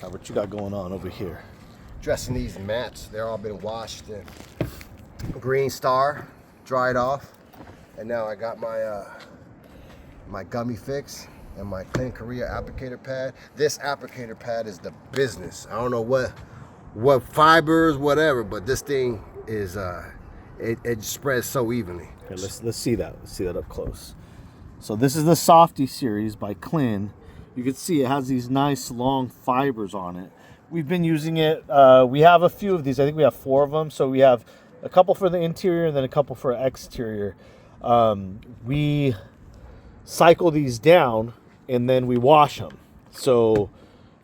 What you got going on over here? Dressing these mats. They're all been washed in Green Star, dried off, and now I got my my Gummy Fix and my Clean Korea applicator pad. This applicator pad is the business. I don't know what fibers, whatever, but this thing is it spreads so evenly. Here, let's see that. Let's see that up close. So this is the Softy series by Klin. You can see it has these nice long fibers on it. We've been using it. We have a few of these. I think we have 4 of them. So we have a couple for the interior and then a couple for exterior. We cycle these down and then we wash them. So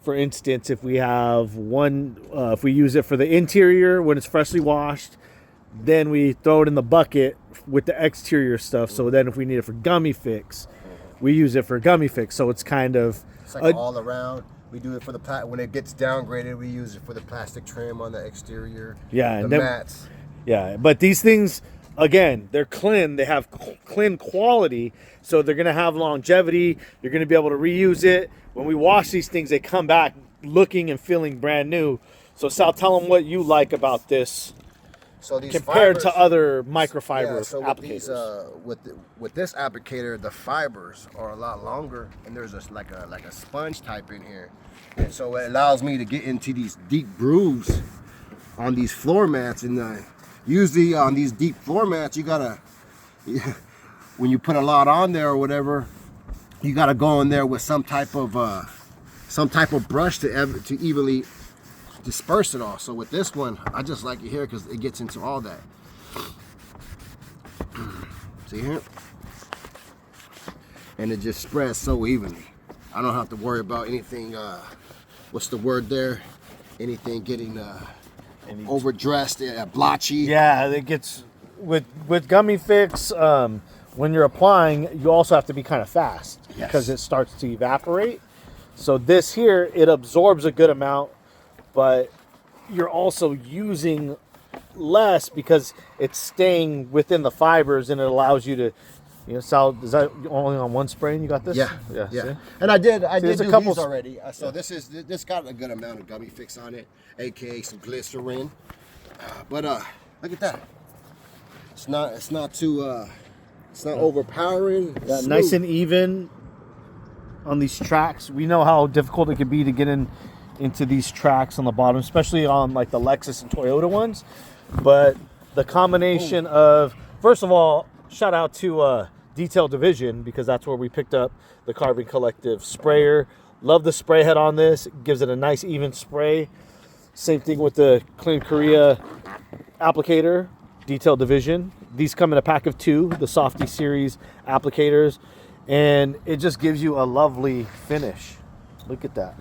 for instance, if we have one, if we use it for the interior when it's freshly washed, then we throw it in the bucket with the exterior stuff. So then if we need it for Gummy Fix, we use it for Gummy Fix. So it's kind of... It's like all around. We do it for the when it gets downgraded, we use it for the plastic trim on the exterior. Yeah, the mats. Yeah, but these things, again, they're Klin. They have Klin quality, so they're going to have longevity. You're going to be able to reuse it. When we wash these things, they come back looking and feeling brand new. So Sal, tell them what you like about this. So these compared fibers, to other microfiber applicators. applicators. With this applicator, the fibers are a lot longer, and there's like a sponge type in here, and so it allows me to get into these deep grooves on these floor mats. And usually on these deep floor mats, you gotta when you put a lot on there or whatever, you gotta go in there with some type of brush to evenly disperse it all. So with this one, I just like it here because it gets into all that. See here? And it just spreads so evenly. I don't have to worry about anything, what's the word there? Anything getting overdressed, blotchy. Yeah, it gets, with Gummy Fix, when you're applying, you also have to be kind of fast because it starts to evaporate. So this here, it absorbs a good amount, but you're also using less because it's staying within the fibers, and it allows you to, you know, Sal, is that only on one spray and you got this? Yeah. And I did do these already. So this got a good amount of Gummy Fix on it, aka some glycerin. But look at that. It's not too it's not overpowering. Yeah, nice and even on these tracks. We know how difficult it can be to get into these tracks on the bottom, especially on like the Lexus and Toyota ones. But the combination of, first of all, shout out to Detail Division, because that's where we picked up the Carbon Collective sprayer. Love the spray head on this. It gives it a nice even spray. Same thing with the Clean Korea applicator, Detail Division. These come in a pack of 2, the Softy series applicators, and it just gives you a lovely finish. Look at that.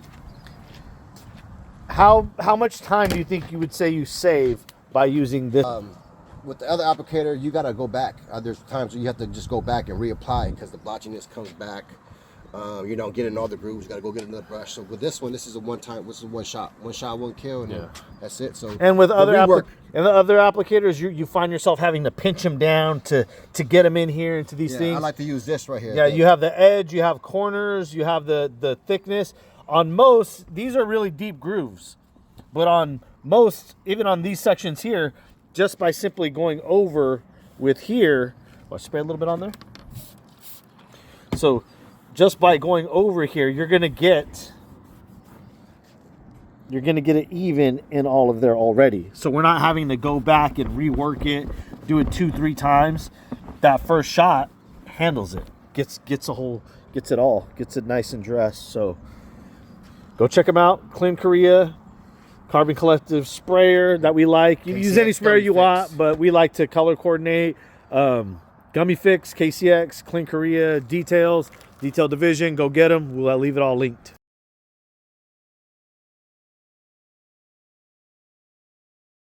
How much time do you think you would say you save by using this? With the other applicator, you gotta go back. There's times where you have to just go back and reapply because the blotchiness comes back. You don't get in all the grooves. You gotta go get another brush. So with this one, this is a one shot, one kill, and that's it. So and with other the other applicators, you find yourself having to pinch them down to get them in here into these things. I like to use this right here. Yeah, you have the edge, you have corners, you have the thickness. On most, these are really deep grooves, but on most, even on these sections here, just by simply going over with here, I'll spray a little bit on there. So just by going over here, you're gonna get it even in all of there already. So we're not having to go back and rework it, do it 2-3 times. That first shot handles it, gets it all, gets it nice and dressed. So go check them out. Clean Korea Carbon Collective sprayer that we like. You can use any sprayer you want, but we like to color coordinate. Gummy Fix, KCX, Clean Korea, Detail Division. Go get them. We'll leave it all linked.